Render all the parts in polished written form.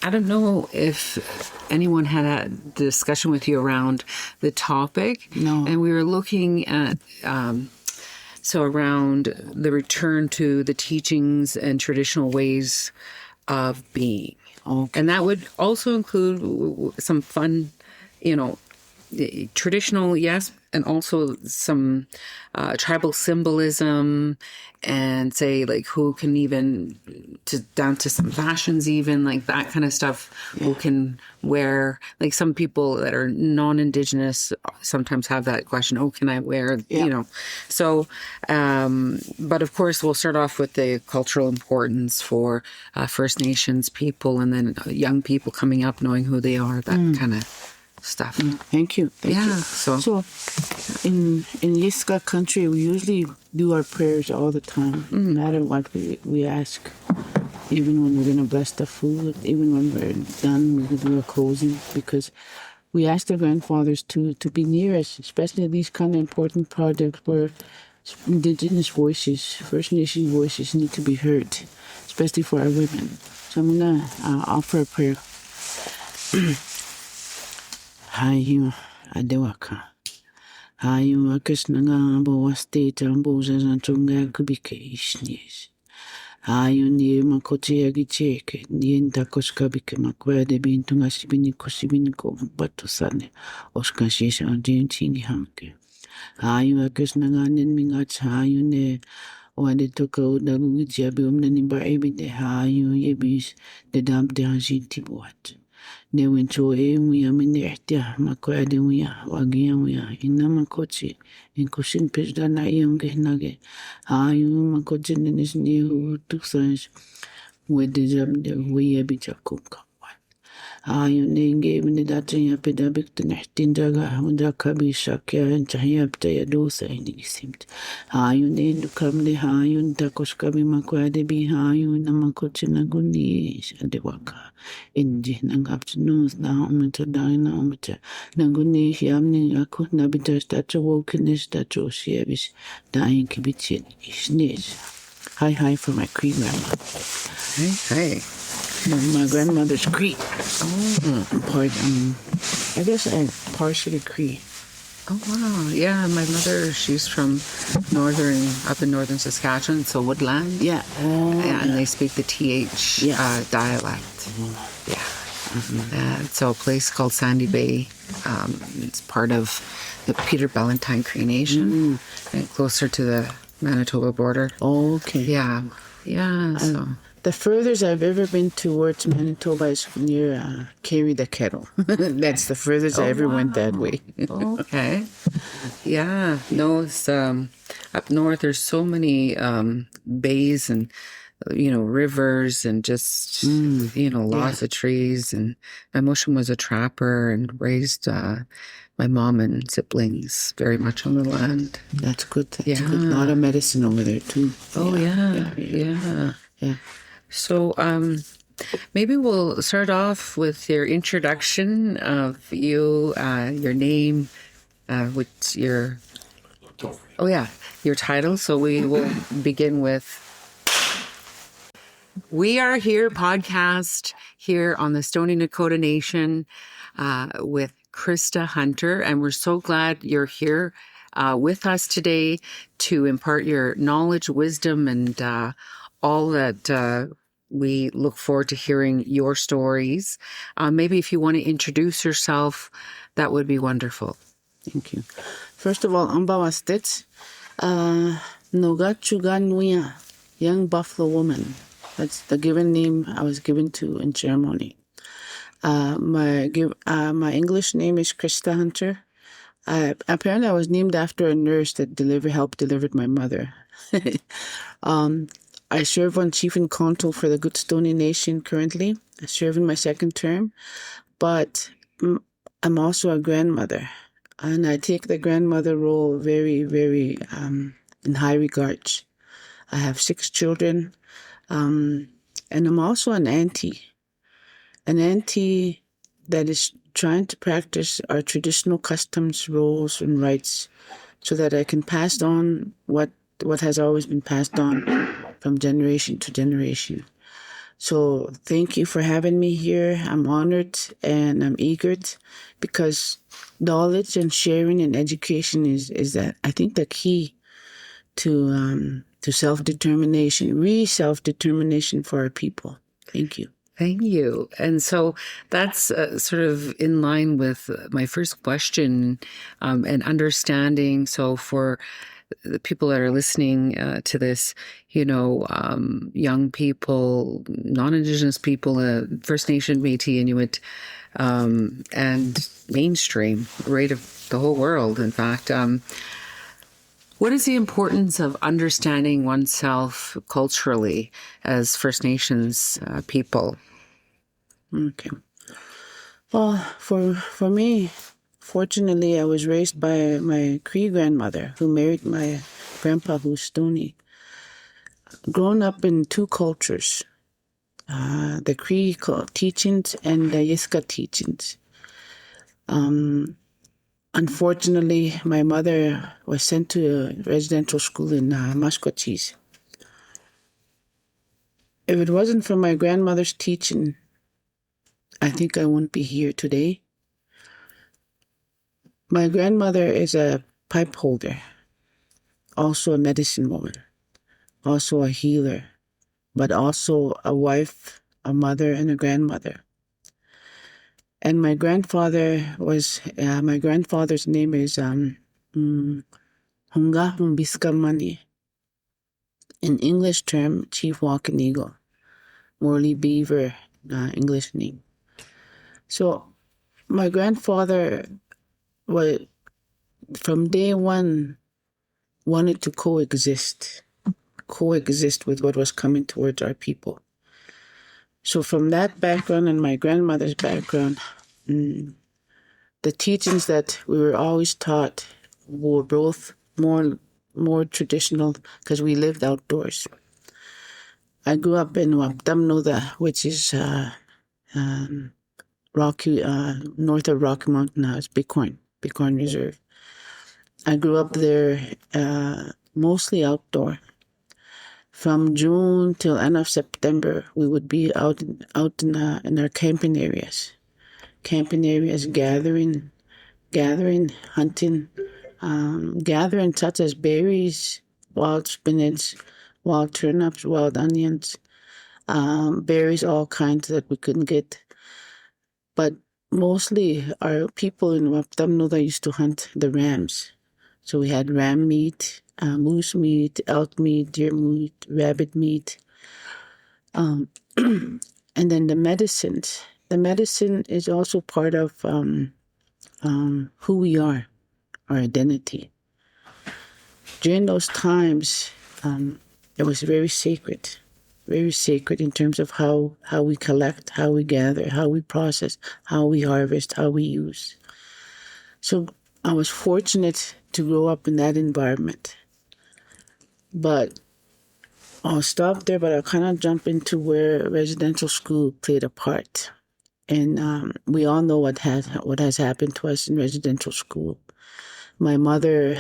I don't know if anyone had a discussion with you around the topic. No. And we were looking at, around the return to the teachings and traditional ways of being. Okay. And that would also include some fun, traditional, yes, and also some tribal symbolism, and say like who can even down to some fashions, even like that kind of stuff. Yeah. Who can wear, like some people that are non-Indigenous sometimes have that question, oh, can I wear, so but of course we'll start off with the cultural importance for First Nations people, and then young people coming up knowing who they are, that kind of stuff. Thank you. Thank you. So in Yiska country, we usually do our prayers all the time, no matter what we ask. Even when we're going to bless the food, even when we're done, we're going to do a closing, because we ask the grandfathers to be near us, especially these kind of important projects where Indigenous voices, First Nation voices need to be heard, especially for our women. So I'm going to offer a prayer. Hayu adewaka. Hayu akisnanga bo state ambo zazantunga kubike ishnis. Hayu ni makote agicheke ni ndakos kabike makwade bintunga sibini kosibini ko bato sane oska shisha antini hamke. Hayu akisnanga nen mingat hayu ne wade toka udagu jabi umna nimba ebide hayu yebis de dam de hanjiti boat. Ne wincho muya minehtia makwade muya wagia muya ina makochi in kushin pejda na iyonge nage hayu makochi nenis ni tuksans wede jamde wiye bichakuka hayu nenge mine datin ya pedabik tenehtin daga unda kabi shakya enchaya btaya dosa ini simt hayu ne dukamle hayu ndakos kabi makwade bi hayu na makochi naguni adewaka inji nangaptunus na umita dina umita nanguni yamni aku nabita stacho wokenis stacho shiebish dying kibichin ishnish. Hi for my Cree grandma. Hey. My grandmother's Cree. I guess I'm partially Cree. Oh, wow. Yeah, my mother, she's from up in northern Saskatchewan, so Woodland. Yeah. And they speak the TH dialect. Yeah. So a place called Sandy Bay. It's part of the Peter Ballantyne Cree Nation, and closer to the Manitoba border. Oh, okay. Yeah. So the furthest I've ever been towards Manitoba is near Carry the Kettle. That's the furthest I ever went that way. Okay. Yeah. No, it's up north. There's so many bays and rivers and just lots of trees. And my motion was a trapper and raised my mom and siblings very much on the land. That's good. That's good. A lot of medicine over there too. Oh yeah. So maybe we'll start off with your introduction of you, your name, your title. So we will begin with We Are Here podcast here on the Stoney Nakoda Nation with Krista Hunter, and we're so glad you're here with us today to impart your knowledge, wisdom, and all that we look forward to hearing your stories. Maybe if you want to introduce yourself, that would be wonderful. Thank you. First of all, Ambawastet, Nogachuganuya, young buffalo woman. That's the given name I was given to in ceremony. My English name is Krista Hunter. Apparently, I was named after a nurse that helped deliver my mother. I serve on Chief and Consul for the Good Stoney Nation currently. I serve in my second term, but I'm also a grandmother, and I take the grandmother role very, very in high regards. I have 6 children, and I'm also an auntie that is trying to practice our traditional customs, roles, and rights so that I can pass on what has always been passed on from generation to generation. So thank you for having me here. I'm honored and I'm eager because knowledge and sharing and education is that I think the key to self-determination, self-determination for our people. Thank you. Thank you. And so that's sort of in line with my first question and understanding. So for the people that are listening to this, young people, non-Indigenous people, First Nation, Métis, Inuit, and mainstream, right, of the whole world, in fact. What is the importance of understanding oneself culturally as First Nations people? Okay. Well, for me, fortunately, I was raised by my Cree grandmother who married my grandpa, who's Stoney. Grown up in two cultures, the Cree teachings and the Yiska teachings. Unfortunately, my mother was sent to a residential school in Maskwacis. If it wasn't for my grandmother's teaching, I think I wouldn't be here today. My grandmother is a pipe holder, also a medicine woman, also a healer, but also a wife, a mother, and a grandmother. And my grandfather's name is Hunga Humbiska Mani. In English term, Chief Walking Eagle. Morley Beaver, English name. So my grandfather from day one wanted to coexist with what was coming towards our people. So from that background and my grandmother's background, the teachings that we were always taught were both more traditional because we lived outdoors. I grew up in Waptamnoda, which is Rocky, north of Rocky Mountain House, Bighorn Reserve. I grew up there mostly outdoor. From June till end of September, we would be out in our camping areas, gathering, hunting, gathering such as berries, wild spinach, wild turnips, wild onions, berries, all kinds that we couldn't get. But mostly our people in Waptamnoda used to hunt the rams. So we had ram meat, moose meat, elk meat, deer meat, rabbit meat. And then the medicines. The medicine is also part of who we are, our identity. During those times, it was very sacred in terms of how we collect, how we gather, how we process, how we harvest, how we use. So I was fortunate to grow up in that environment. But I'll stop there, but I'll kind of jump into where residential school played a part. And we all know what has happened to us in residential school. My mother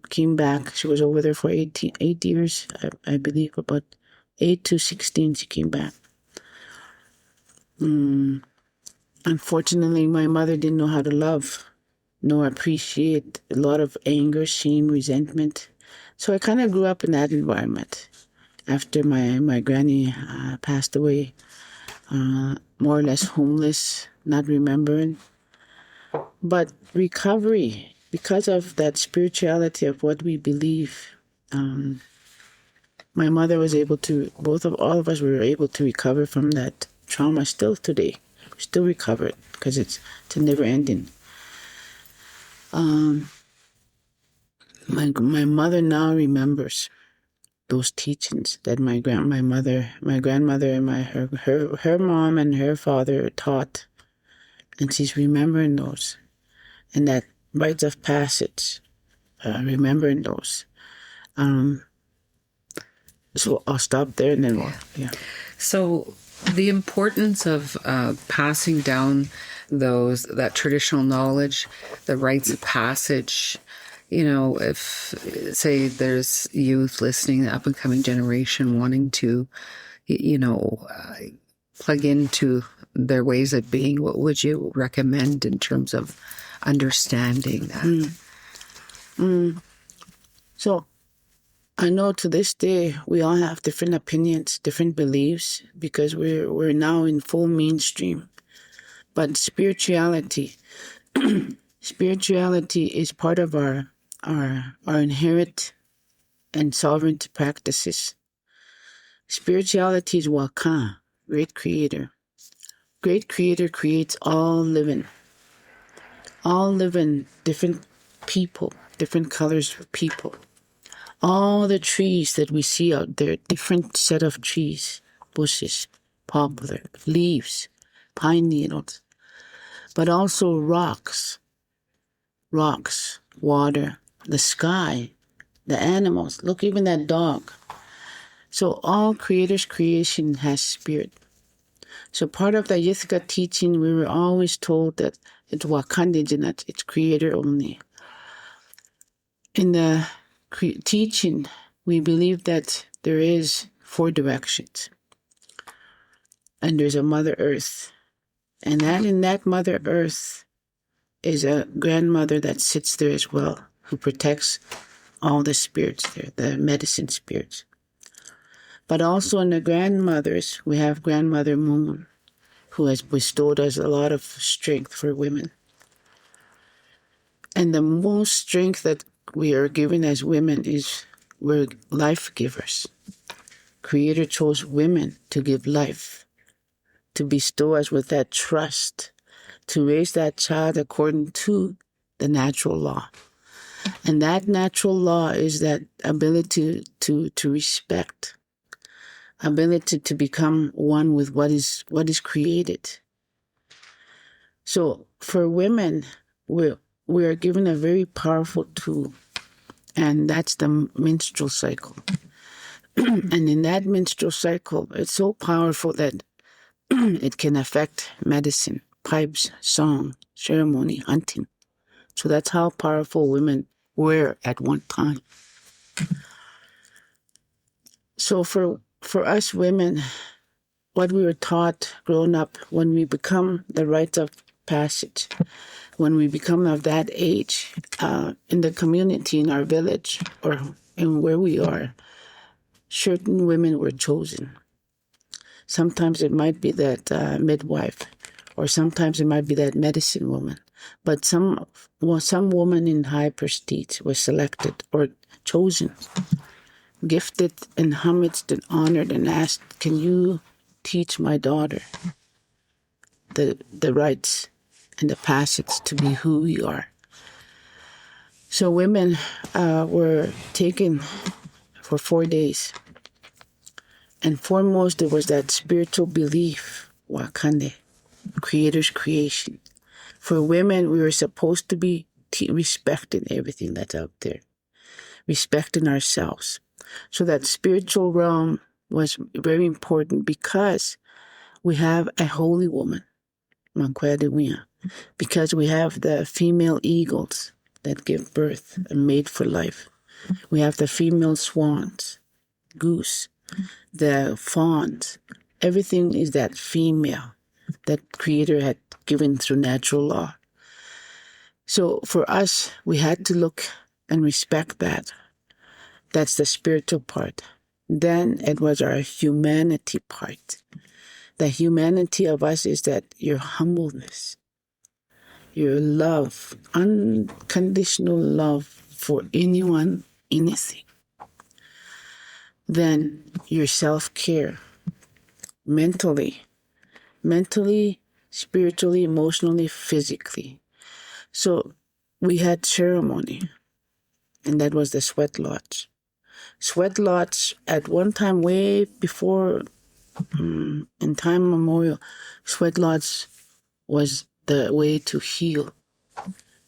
came back. She was over there for 8 years, I believe, about 8 to 16 she came back. Unfortunately, my mother didn't know how to love nor appreciate. A lot of anger, shame, resentment. So I kind of grew up in that environment. After my granny passed away, more or less homeless, not remembering. But recovery, because of that spirituality of what we believe, my mother was able to, all of us were able to recover from that trauma still today. Still recovered because it's a never ending. My mother now remembers those teachings that my grandmother and her mom and her father taught, and she's remembering those, and that rites of passage, remembering those. So I'll stop there and then yeah. So the importance of passing down that traditional knowledge, the rites of passage. If say there's youth listening, the up and coming generation wanting to, plug into their ways of being, what would you recommend in terms of understanding that? So I know to this day we all have different opinions, different beliefs, because we're now in full mainstream. But spirituality is part of our inherent and sovereign practices. Spirituality is Waka, great creator. Great creator creates all living, different people, different colors of people. All the trees that we see out there, different set of trees, bushes, poplar, leaves, pine needles, but also rocks, water, the sky, the animals. Look, even that dog. So all creator's creation has spirit. So part of the Yithka teaching, we were always told that it's Wakandijinat, it's creator only. In the teaching, we believe that there is 4 directions. And there's a Mother Earth. And that in that Mother Earth is a grandmother that sits there as well, who protects all the spirits there, the medicine spirits. But also in the grandmothers, we have Grandmother Moon, who has bestowed us a lot of strength for women. And the most strength that we are given as women is we're life givers. Creator chose women to give life, to bestow us with that trust, to raise that child according to the natural law. And that natural law is that ability to respect, ability to become one with what is created. So for women, we are given a very powerful tool, and that's the menstrual cycle. And in that menstrual cycle, it's so powerful that it can affect medicine, pipes, song, ceremony, hunting. So that's how powerful women were at one time. So for us women, what we were taught growing up, when we become the rites of passage, when we become of that age, in the community, in our village, or in where we are, certain women were chosen. Sometimes it might be that midwife, or sometimes it might be that medicine woman. But some woman in high prestige was selected or chosen, gifted and homaged and honored, and asked, "Can you teach my daughter the rites and the passage to be who we are?" So women were taken for 4 days. And foremost, there was that spiritual belief, Wakande, Creator's creation. For women, we were supposed to be respecting everything that's out there, respecting ourselves. So that spiritual realm was very important because we have a holy woman, Mankwea de Wia, because we have the female eagles that give birth and made for life. We have the female swans, goose, the fawns. Everything is that female that Creator had given through natural law. So for us, we had to look and respect that. That's the spiritual part. Then it was our humanity part. The humanity of us is that your humbleness, your love, unconditional love for anyone, anything. Then your self-care, mentally, spiritually, emotionally, physically. So we had ceremony, and that was the sweat lodge. Sweat lodge, at one time, way before, in time memorial, sweat lodge was the way to heal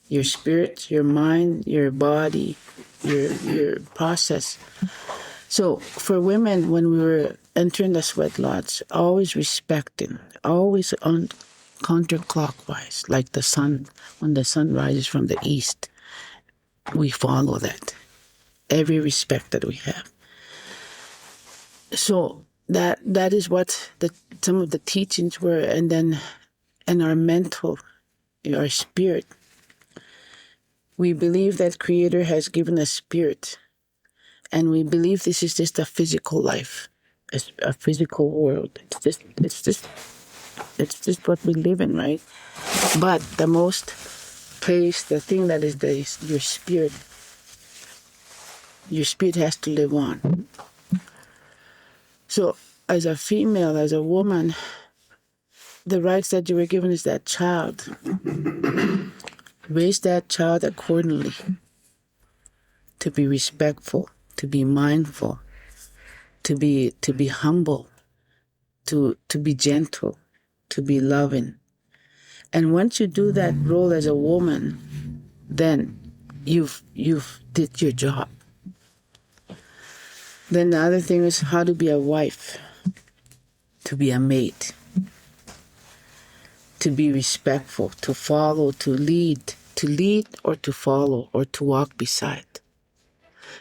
your spirit, your mind, your body, your process. So for women, when we were entering the sweat lodge, always respecting, always on counterclockwise, like the sun, when the sun rises from the east, we follow that. Every respect that we have. So that is what some of the teachings were, and then in our mental, our spirit, we believe that Creator has given us spirit, and we believe this is just a physical life, a physical world. It's just what we live in, right? But the most place, the thing that is your spirit. Your spirit has to live on. So, as a female, as a woman, the rights that you were given is that child. Raise that child accordingly. To be respectful, to be mindful, to be humble, to be gentle, to be loving. And once you do that role as a woman, then you've did your job. Then the other thing is how to be a wife, to be a mate, to be respectful, to follow, to lead or to follow or to walk beside.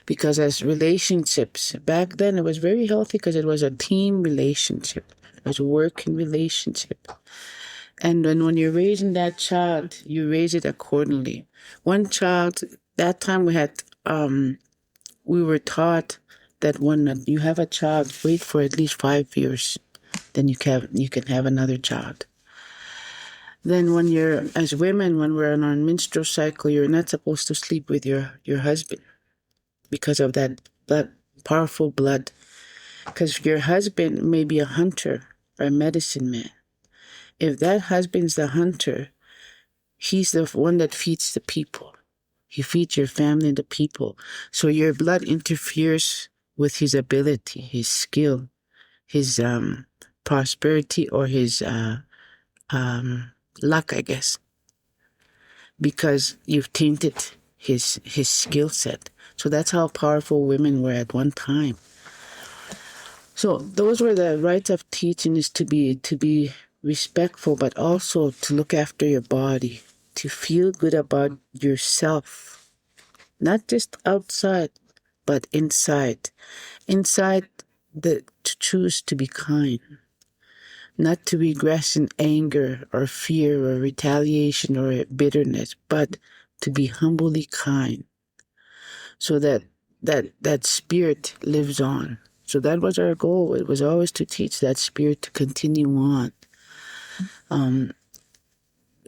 Because as relationships, back then it was very healthy because it was a team relationship. It was a working relationship. And then when you're raising that child, you raise it accordingly. One child, that time we were taught that when you have a child, wait for at least 5 years, then you can have another child. Then when as women, when we're on our menstrual cycle, you're not supposed to sleep with your husband because of that powerful blood. Because your husband may be a hunter or a medicine man. If that husband's the hunter, he's the one that feeds the people. He feeds your family and the people. So your blood interferes with his ability, his skill, his prosperity, or his luck, I guess. Because you've tainted his skill set. So that's how powerful women were at one time. So those were the rights of teaching, is to be respectful, but also to look after your body, to feel good about yourself, not just outside, but inside. Inside, to choose to be kind, not to regress in anger or fear or retaliation or bitterness, but to be humbly kind, so that spirit lives on. So that was our goal. It was always to teach that spirit to continue on.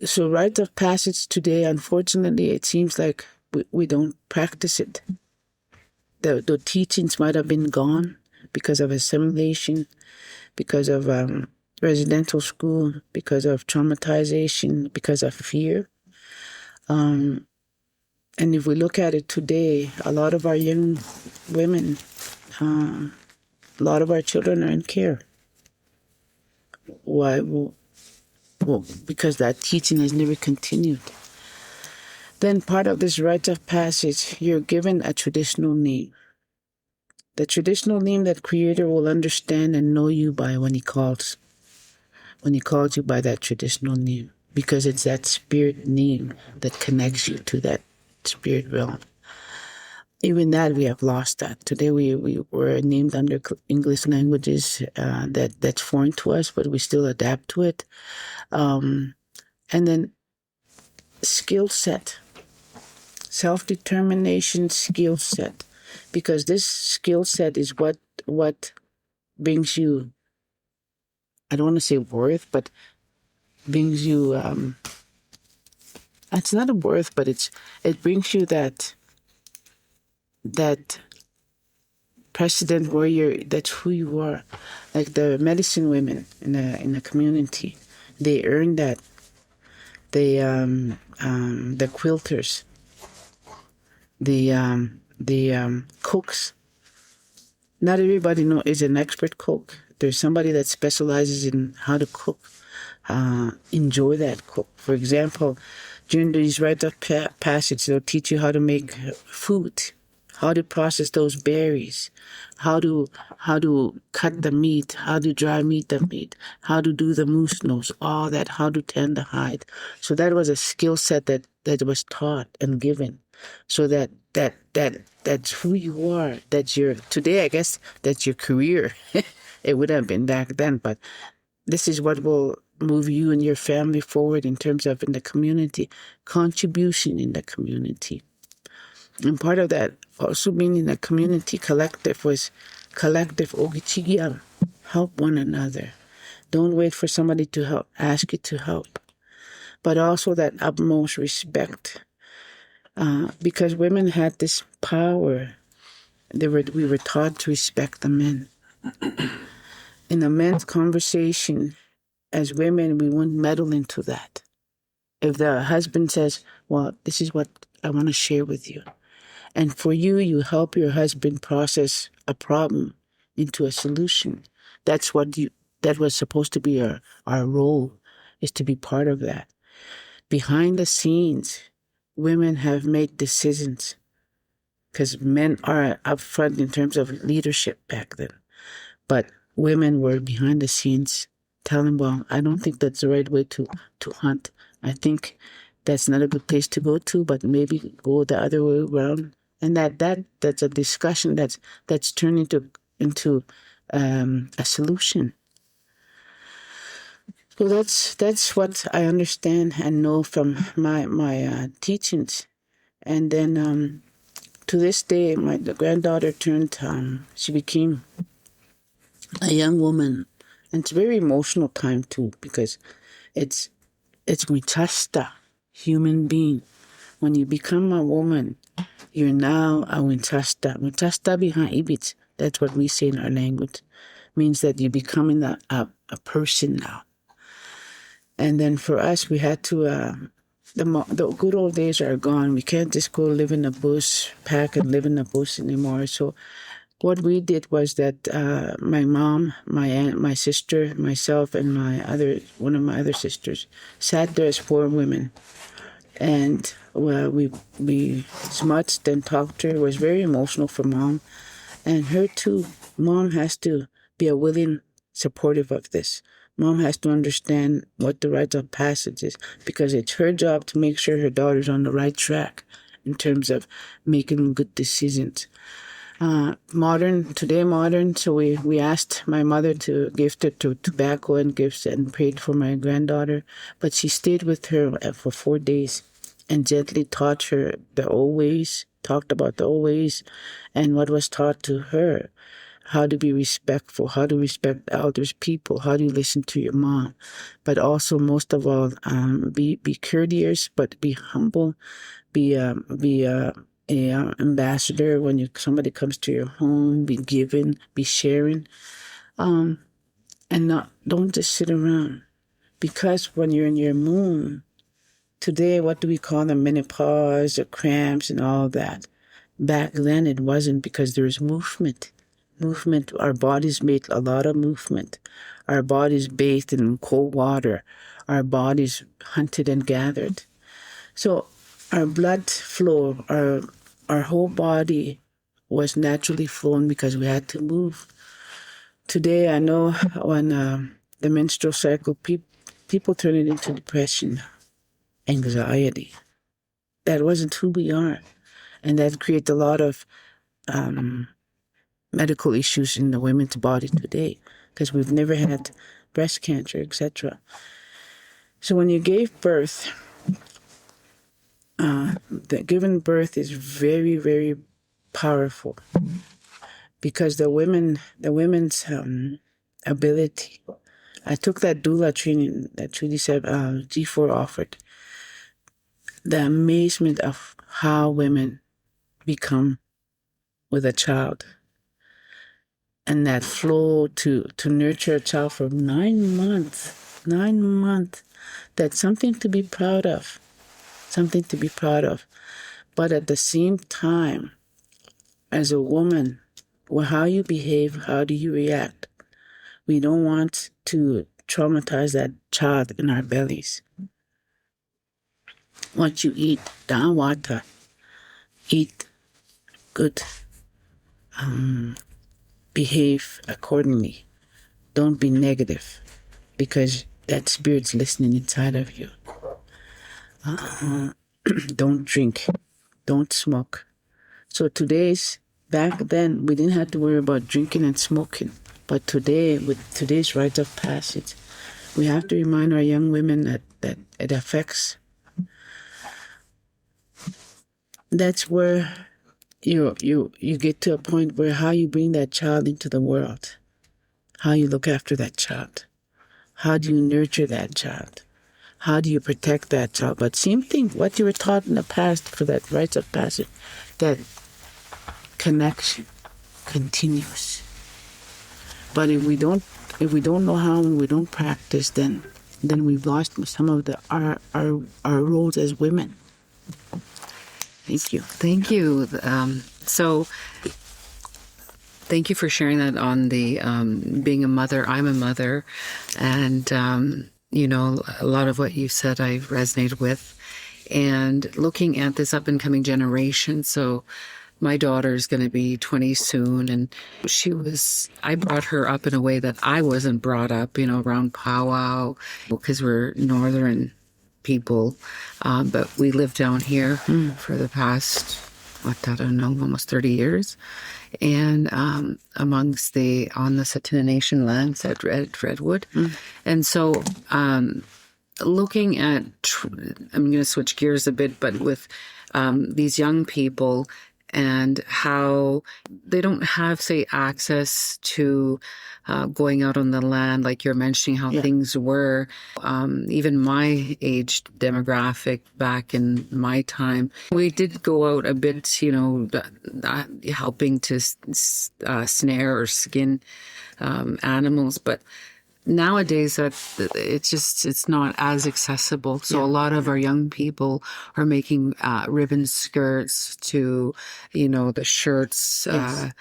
So rites of passage today, unfortunately, it seems like we don't practice it. The teachings might have been gone because of assimilation, because of residential school, because of traumatization, because of fear. And if we look at it today, a lot of our young women, a lot of our children are in care. Why? Well, because that teaching has never continued. Then part of this rite of passage, you're given a traditional name. The traditional name that Creator will understand and know you by when He calls you by that traditional name. Because it's that spirit name that connects you to that spirit realm. Even that, we have lost that. Today we were named under English languages that's foreign to us, but we still adapt to it. And then skill set, self-determination skill set, because this skill set is what brings you, I don't want to say worth, but brings you, it's not a worth, but it brings you that precedent where that's who you are. Like the medicine women in the community, they earn that. The quilters, the cooks. Not everybody is an expert cook. There's somebody that specializes in how to cook. Enjoy that cook. For example, during these rites of passage, they'll teach you how to make food, how to process those berries, how to cut the meat, how to dry meat the meat, how to do the moose nose, all that, how to tan the hide. So that was a skill set that was taught and given, so that that's who you are. That's your today. I guess that's your career. It would have been back then, but this is what will move you and your family forward in terms of in the community, contribution in the community. And part of that also being in the community collective was collective ogichigiam, help one another. Don't wait for somebody to help, ask you to help. But also that utmost respect. Because women had this power. We were taught to respect the men. In a men's conversation, as women, we wouldn't meddle into that. If the husband says, well, this is what I want to share with you. And for you, you help your husband process a problem into a solution. That was supposed to be our role, is to be part of that. Behind the scenes, women have made decisions because men are up front in terms of leadership back then. But women were behind the scenes telling, well, I don't think that's the right way to hunt. I think that's not a good place to go to, but maybe go the other way around. And that's a discussion that's turned into a solution. So that's what I understand and know from my teachings. And then to this day, my granddaughter turned. She became a young woman, and it's a very emotional time too because it's Winchester, human being. When you become a woman, you're now a Winchester. Winchester behind Ibit. That's what we say in our language. Means that you're becoming a person now. And then for us, we had to, the good old days are gone. We can't just go live in a bush, pack and live in a bush anymore. So what we did was that my mom, my aunt, my sister, myself, and one of my other sisters sat there as 4 women. And we smutched and talked to her. It was very emotional for Mom. And her too. Mom has to be a willing supportive of this. Mom has to understand what the rites of passage is because it's her job to make sure her daughter's on the right track in terms of making good decisions. Modern. So we asked my mother to gift her to tobacco and gifts and prayed for my granddaughter. But she stayed with her for 4 days and gently taught her the old ways, talked about the old ways and what was taught to her. How to be respectful, how to respect elders, people, how do you listen to your mom. But also, most of all, be courteous, but be humble, be a ambassador when somebody comes to your home, be giving, be sharing, and don't just sit around. Because when you're in your moon, today, what do we call them, menopause or cramps and all that? Back then, it wasn't because there was movement. Our bodies made a lot of movement. Our bodies bathed in cold water. Our bodies hunted and gathered. So our blood flow, our whole body was naturally flowing because we had to move. Today, I know when the menstrual cycle, people turn it into depression, anxiety. That wasn't who we are. And that creates a lot of medical issues in the women's body today because we've never had breast cancer, etc. So when you gave birth, giving birth is very, very powerful because the women's ability. I took that doula training that Trudy said G4 offered. The amazement of how women become with a child. And that flow to nurture a child for 9 months, that's something to be proud of. But at the same time, as a woman, how you behave, how do you react? We don't want to traumatize that child in our bellies. What you eat, down water, eat good. Behave accordingly. Don't be negative because that spirit's listening inside of you. Don't drink. Don't smoke. So back then, we didn't have to worry about drinking and smoking. But today, with today's rites of passage, we have to remind our young women that it affects. That's where you get to a point where how you bring that child into the world, how you look after that child, how do you nurture that child, how do you protect that child. But same thing, what you were taught in the past for that rites of passage, that connection continues. But if we don't know how and we don't practice, then we've lost some of our roles as women. Thank you. Thank you. So thank you for sharing that on the being a mother. I'm a mother, and a lot of what you said I resonated with. And looking at this up and coming generation, so my daughter's going to be 20 soon, and I brought her up in a way that I wasn't brought up, around powwow, because we're northern people, but we live down here for the past, almost 30 years, and amongst on the Thni Nation lands at Redwood. And so looking at, I'm going to switch gears a bit, but with these young people, and how they don't have, say, access to going out on the land, like you're mentioning how things were. Even my age demographic back in my time, we did go out a bit, helping to snare or skin animals, but nowadays it's not as accessible. So a lot of our young people are making ribbon skirts to, the shirts, the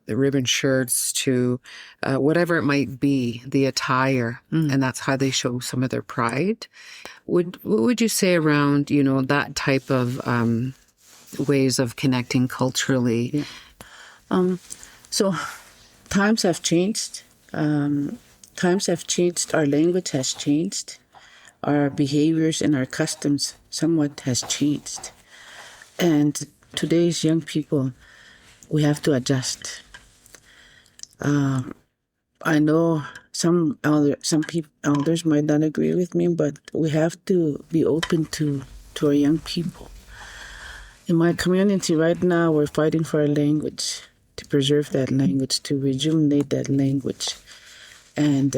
ribbon shirts to whatever it might be, the attire, and that's how they show some of their pride. What would you say around, that type of ways of connecting culturally? So times have changed. Our language has changed, our behaviors and our customs somewhat has changed. And today's young people, we have to adjust. I know some elders might not agree with me, but we have to be open to our young people. In my community right now, we're fighting for our language, to preserve that language, to rejuvenate that language. And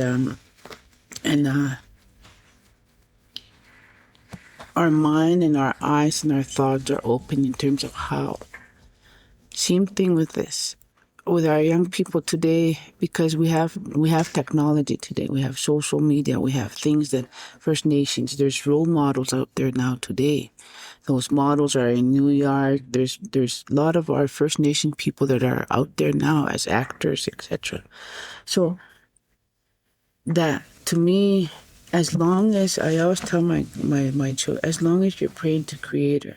our mind and our eyes and our thoughts are open in terms of how. Same thing with this, with our young people today, because we have technology today. We have social media. We have things that First Nations. There's role models out there now today. Those models are in New York. There's a lot of our First Nation people that are out there now as actors, etc. So that, to me, as long as, I always tell my children, as long as you're praying to Creator,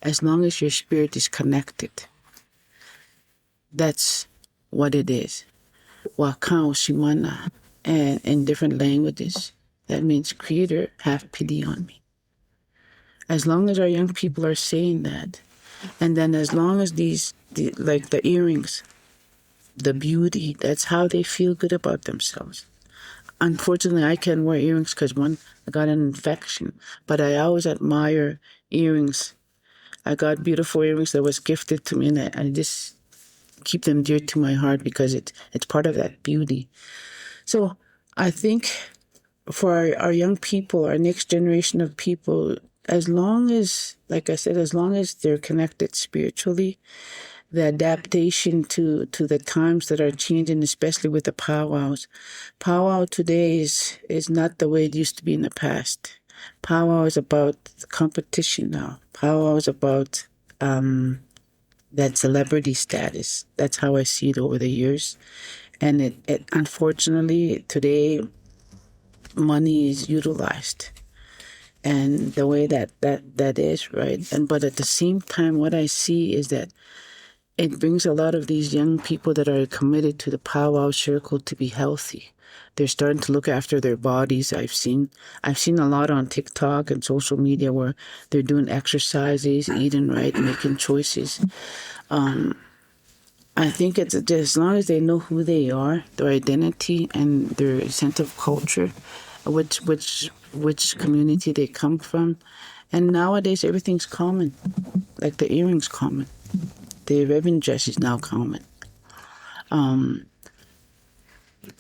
as long as your spirit is connected, that's what it is. Wakao Shimana, and in different languages, that means Creator, have pity on me. As long as our young people are saying that, and then as long as like the earrings, the beauty, that's how they feel good about themselves. Unfortunately, I can't wear earrings because I got an infection, but I always admire earrings. I got beautiful earrings that was gifted to me, and I just keep them dear to my heart because it's part of that beauty. So I think for our young people, our next generation of people, as long as, like I said, as long as they're connected spiritually, the adaptation to the times that are changing, especially with the powwows. Powwow today is not the way it used to be in the past. Powwow is about competition now. Powwow is about that celebrity status. That's how I see it over the years. And it unfortunately, today, money is utilized. And the way that is, right? But at the same time, what I see is that it brings a lot of these young people that are committed to the powwow circle to be healthy. They're starting to look after their bodies. I've seen a lot on TikTok and social media where they're doing exercises, eating right, making choices. I think it's as long as they know who they are, their identity, and their sense of culture, which community they come from. And nowadays, everything's common. Like the earrings common. The ribbon dress is now common.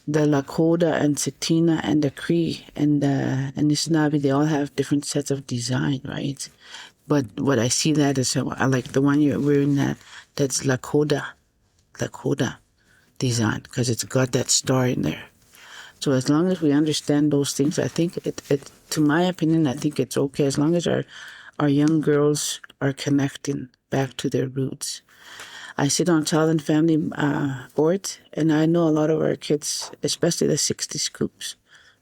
The Lakota and Thni and the Cree and the Anishinaabe, they all have different sets of design, right? But what I see that is, I like the one you're wearing that's Lakota design, because it's got that star in there. So as long as we understand those things, I think it to my opinion, I think it's okay as long as our young girls are connecting back to their roots. I sit on child and family boards, and I know a lot of our kids, especially the 60s groups,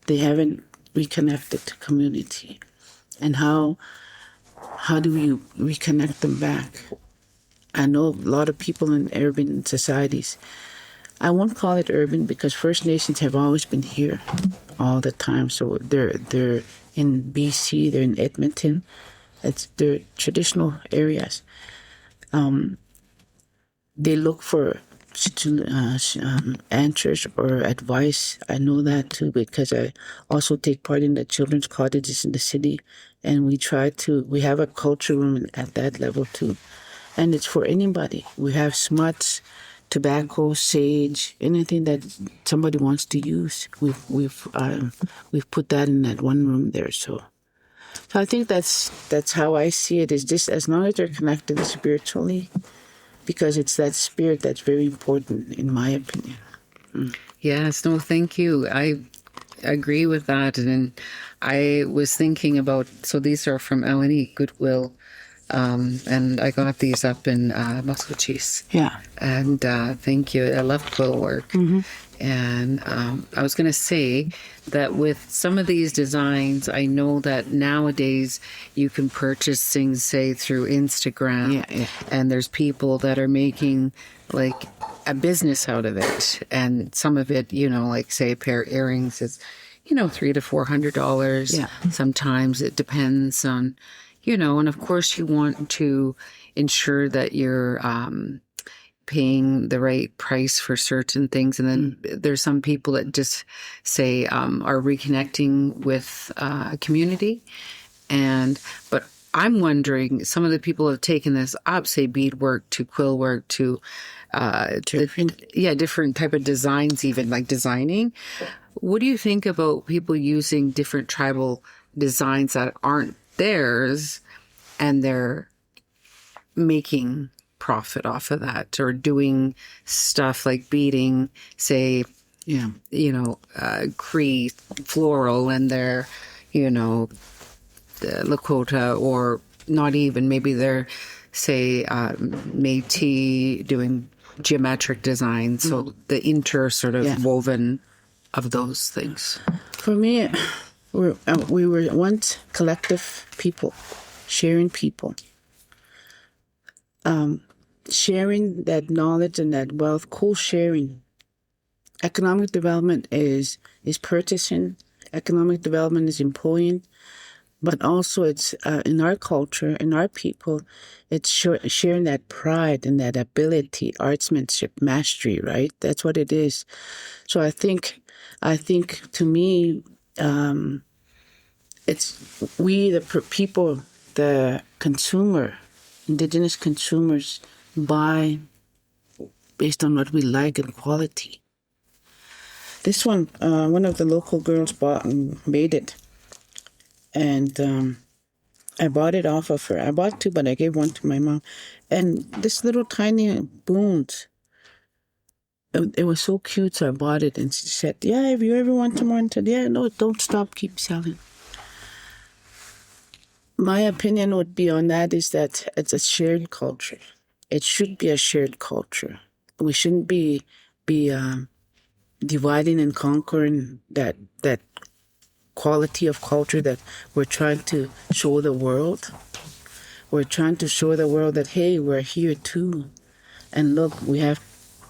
they haven't reconnected to community. And how do we reconnect them back? I know a lot of people in urban societies. I won't call it urban because First Nations have always been here all the time. So they're in BC, they're in Edmonton. They're traditional areas. They look for answers or advice. I know that too because I also take part in the children's cottages in the city, and we have a culture room at that level too. And it's for anybody. We have smuts, tobacco, sage, anything that somebody wants to use. We've put that in that one room there. So I think that's how I see it. Is just as long as they're connected spiritually, because it's that spirit that's very important, in my opinion. Yes, no, thank you. I agree with that. And I was thinking about, so these are from L&E, Goodwill. And I got these up in Muscle Cheese. Yeah. And thank you. I love quill work. Mm-hmm. And I was going to say that with some of these designs, I know that nowadays you can purchase things, say, through Instagram. Yeah. And there's people that are making like a business out of it. And some of it, like say a pair of earrings is, $300 to $400. Yeah. Sometimes it depends on, and of course you want to ensure that you're paying the right price for certain things. And then there's some people that just say are reconnecting with a community. But I'm wondering, some of the people have taken this up, say beadwork to quill work to different type of designs, even like designing. What do you think about people using different tribal designs that aren't theirs, and they're making profit off of that, or doing stuff like beading, say, Cree floral, and they're, the Lakota, or not even, maybe they're, say, Métis doing geometric design. So the inter sort of woven of those things. For me, we were once collective people, sharing people. Sharing that knowledge and that wealth, co-sharing. Economic development is purchasing. Economic development is employing. But also it's in our culture, in our people, it's sharing that pride and that ability, artsmanship, mastery, right? That's what it is. So I think to me, it's we, the people, the consumer, indigenous consumers, buy based on what we like and quality. This one of the local girls bought and made it. And I bought it off of her. I bought two, but I gave one to my mom. And this little tiny boons, it was so cute, so I bought it. And she said, yeah, if you ever want more, I said, yeah, no, don't stop, keep selling. My opinion would be on that is that it's a shared culture. It should be a shared culture. We shouldn't be dividing and conquering that quality of culture that we're trying to show the world. We're trying to show the world that, hey, we're here too. And look, we have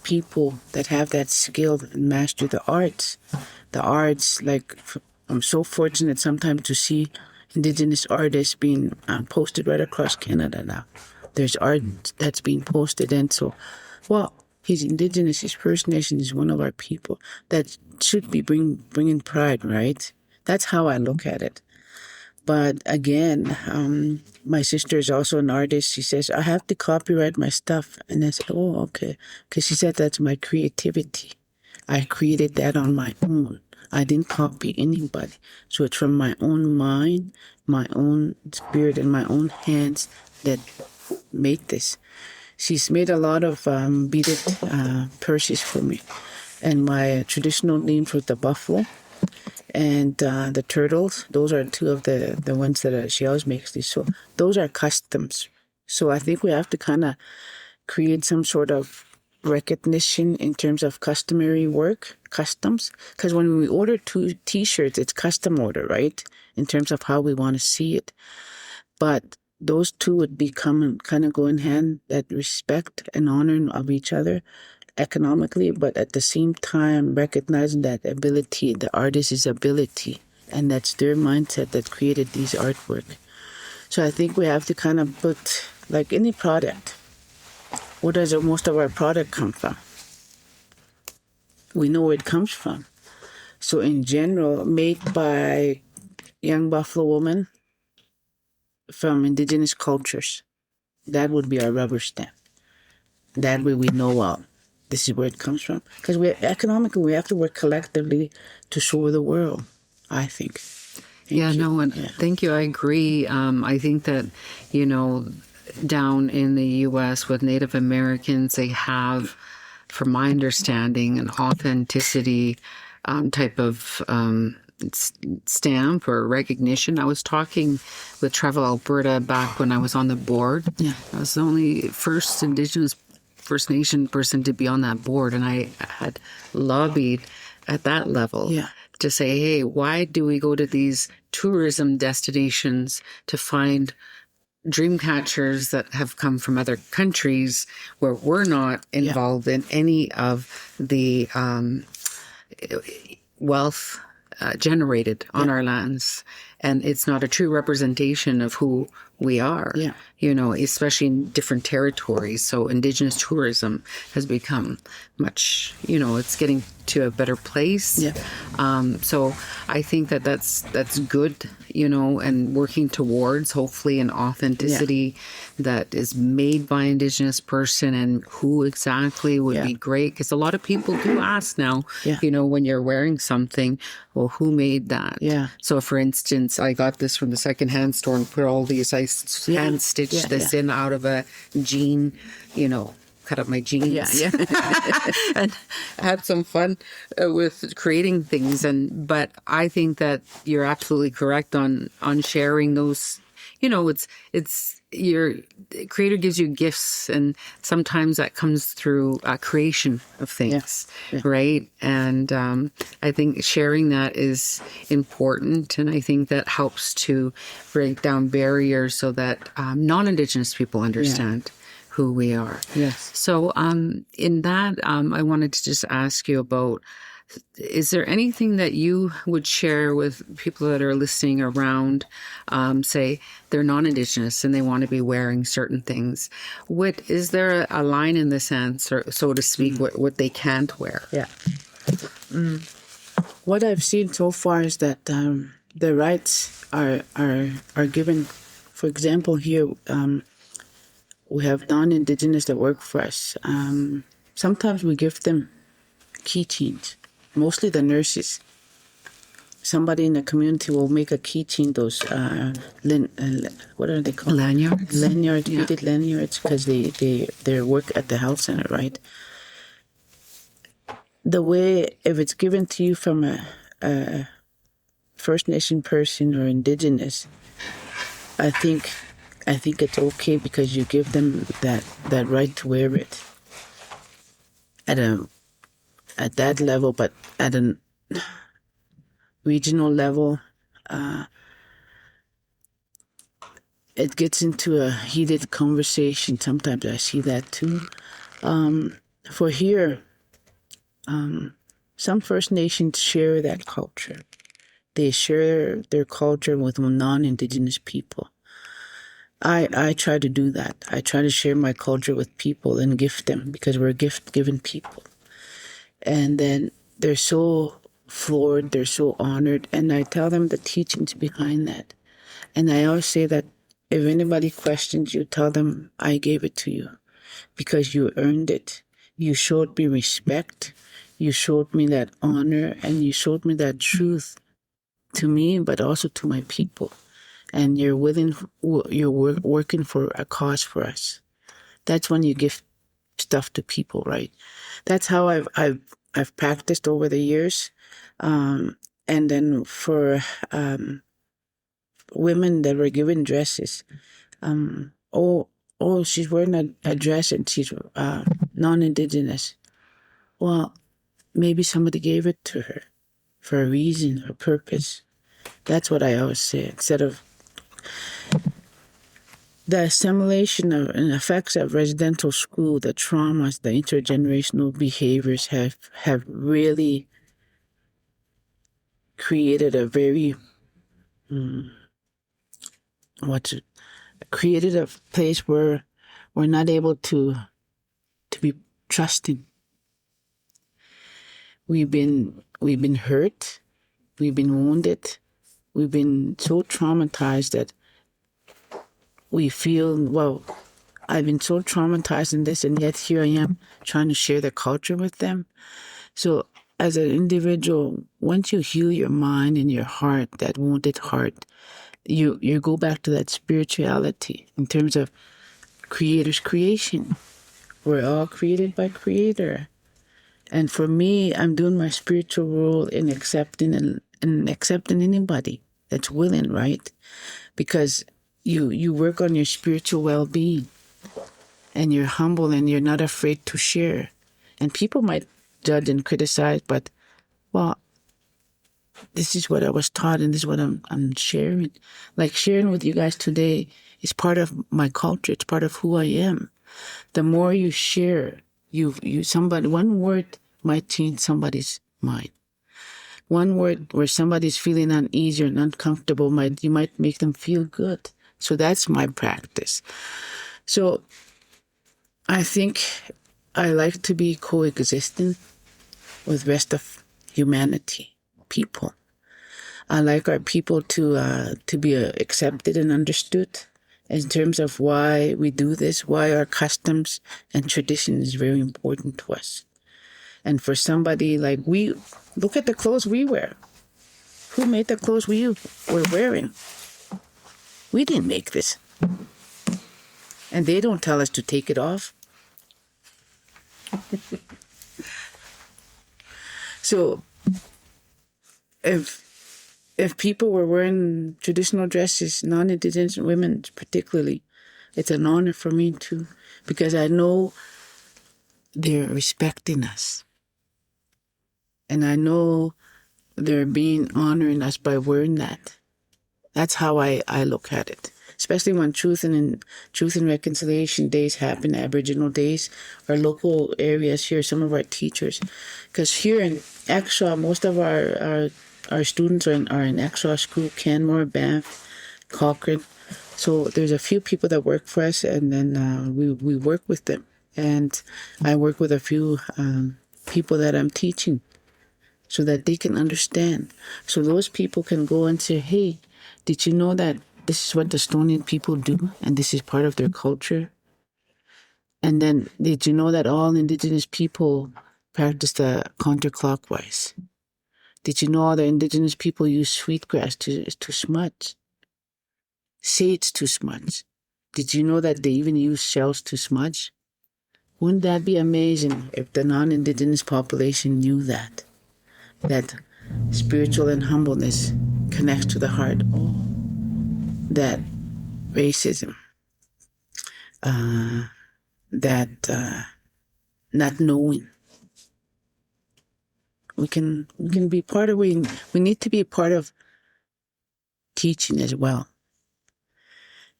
people that have that skill and master the arts. The arts, like, I'm so fortunate sometimes to see Indigenous artists being posted right across Canada now. There's art that's being posted, and so, well, he's Indigenous, he's First Nation, he's one of our people. That should be bringing pride, right? That's how I look at it. But again, my sister is also an artist. She says, I have to copyright my stuff. And I said, oh, okay. Because she said that's my creativity. I created that on my own. I didn't copy anybody. So it's from my own mind, my own spirit, and my own hands that made this. She's made a lot of beaded purses for me. And my traditional name for the buffalo and the turtles, those are two of the ones that she always makes these. So those are customs. So I think we have to kind of create some sort of recognition in terms of customary work, customs. Because when we order two T-shirts, it's custom order, right? In terms of how we want to see it. But those two would become kind of go in hand, that respect and honor of each other economically, but at the same time recognizing that ability, the artist's ability, and that's their mindset that created these artwork. So I think we have to kind of put, like any product, where does most of our product come from? We know where it comes from. So in general, made by young Buffalo women from Indigenous cultures, that would be our rubber stamp. That way we know, well, this is where it comes from. Because economically, we have to work collectively to show the world, I think. Thank you. I agree. I think that, down in the U.S. with Native Americans, they have, from my understanding, an authenticity type of stamp or recognition. I was talking with Travel Alberta back when I was on the board. Yeah. I was the only first Indigenous First Nation person to be on that board, and I had lobbied at that level to say, hey, why do we go to these tourism destinations to find dream catchers that have come from other countries where we're not involved in any of the wealth generated on our lands, and it's not a true representation of who we are, especially in different territories. So Indigenous tourism has become much, it's getting to a better place. So I think that that's good, and working towards hopefully an authenticity that is made by Indigenous person, and who exactly would be great. Because a lot of people do ask now, when you're wearing something, well, who made that? So for instance, I got this from the secondhand store and put all these, I hand stitched this in out of a jean, cut up my jeans and had some fun with creating things. But I think that you're absolutely correct on sharing those. It's your creator gives you gifts, and sometimes that comes through creation of things, right? And I think sharing that is important, and I think that helps to break down barriers so that non-Indigenous people understand who we are. So in that, I wanted to just ask you about, is there anything that you would share with people that are listening around, say they're non-Indigenous and they want to be wearing certain things? Is there a line in the sand, so to speak, what they can't wear? What I've seen so far is that the rights are given. For example, here we have non-Indigenous that work for us. Sometimes we give them keychains. Mostly the nurses. Somebody in the community will make a keychain, those, what are they called? Lanyards. Beaded lanyards, because they work at the health center, right? The way, if it's given to you from a First Nation person or Indigenous, I think it's okay, because you give them that right to wear it at that level. But at a regional level, it gets into a heated conversation. Sometimes I see that too. For here, some First Nations share that culture. They share their culture with non-Indigenous people. I try to do that. I try to share my culture with people and gift them because we're gift-giving people. And then they're so floored, they're so honored, and I tell them the teachings behind that. And I always say that if anybody questions you, tell them I gave it to you because you earned it. You showed me respect, you showed me that honor, and you showed me that truth to me, but also to my people. And you're working for a cause for us. That's when you give stuff to people, right? That's how I've practiced over the years. And then for women that were given dresses, she's wearing a dress and she's non-Indigenous. Well, maybe somebody gave it to her for a reason or purpose. That's what I always say. Instead of the assimilation of, and effects of residential school, the traumas, the intergenerational behaviors have really created a very created a place where we're not able to be trusting. We've been hurt, we've been wounded, we've been so traumatized that we feel, well, I've been so traumatized in this, and yet here I am trying to share the culture with them. So as an individual, once you heal your mind and your heart, that wounded heart, you go back to that spirituality in terms of Creator's creation. We're all created by Creator. And for me, I'm doing my spiritual role in accepting and accepting anybody that's willing, right? Because you work on your spiritual well-being and you're humble and you're not afraid to share. And people might judge and criticize, but, well, this is what I was taught and this is what I'm sharing. Like sharing with you guys today is part of my culture. It's part of who I am. The more you share, one word might change somebody's mind. One word where somebody's feeling uneasy and uncomfortable you might make them feel good. So that's my practice. So I think I like to be coexisting with the rest of humanity, people. I like our people to be accepted and understood in terms of why we do this, why our customs and tradition is very important to us. And for somebody like look at the clothes we wear. Who made the clothes we're wearing? We didn't make this. And they don't tell us to take it off. So if people were wearing traditional dresses, non-Indigenous women particularly, it's an honor for me too, because I know they're respecting us. And I know they're being honoring us by wearing that. That's how I look at it. Especially when Truth and Reconciliation Days happen, Aboriginal Days, our local areas here, some of our teachers. Because here in Exshaw, most of our students are in Exshaw School, Canmore, Banff, Cochrane. So there's a few people that work for us, and then we work with them. And I work with a few people that I'm teaching so that they can understand. So those people can go and say, hey, did you know that this is what the Stoney people do and this is part of their culture? And then did you know that all Indigenous people practice the counterclockwise? Did you know all the Indigenous people use sweetgrass to smudge? Sage to smudge. Did you know that they even use shells to smudge? Wouldn't that be amazing if the non-Indigenous population knew that? That spiritual and humbleness connects to the heart. Oh, that racism, that not knowing. We can be part of. We need to be part of teaching as well,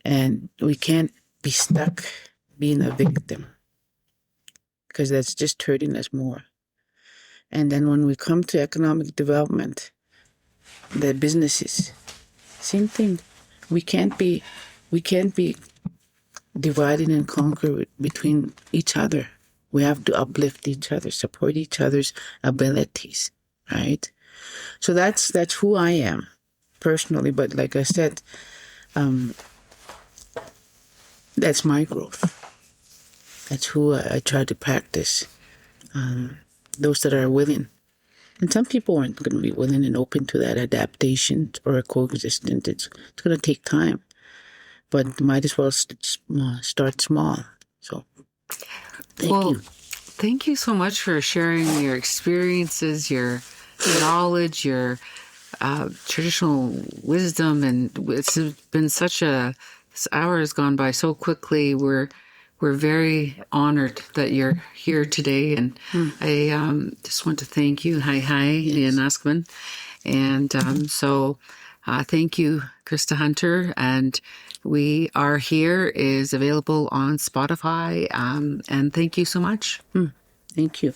and we can't be stuck being a victim. because that's just hurting us more. And then when we come to economic development, the businesses, same thing. We can't be divided and conquered between each other. We have to uplift each other, support each other's abilities, right? So that's who I am personally. But like I said, that's my growth. That's who I try to practice. Those that are willing. And some people aren't going to be willing and open to that adaptation or a coexistence. It's going to take time. But might as well start small. So, thank you. Thank you so much for sharing your experiences, your knowledge, your traditional wisdom. And it's been this hour has gone by so quickly. We're very honored that you're here today. And I just want to thank you. Hi, Ian Askman. And thank you, Krista Hunter. And We Are Here is available on Spotify. And thank you so much. Thank you.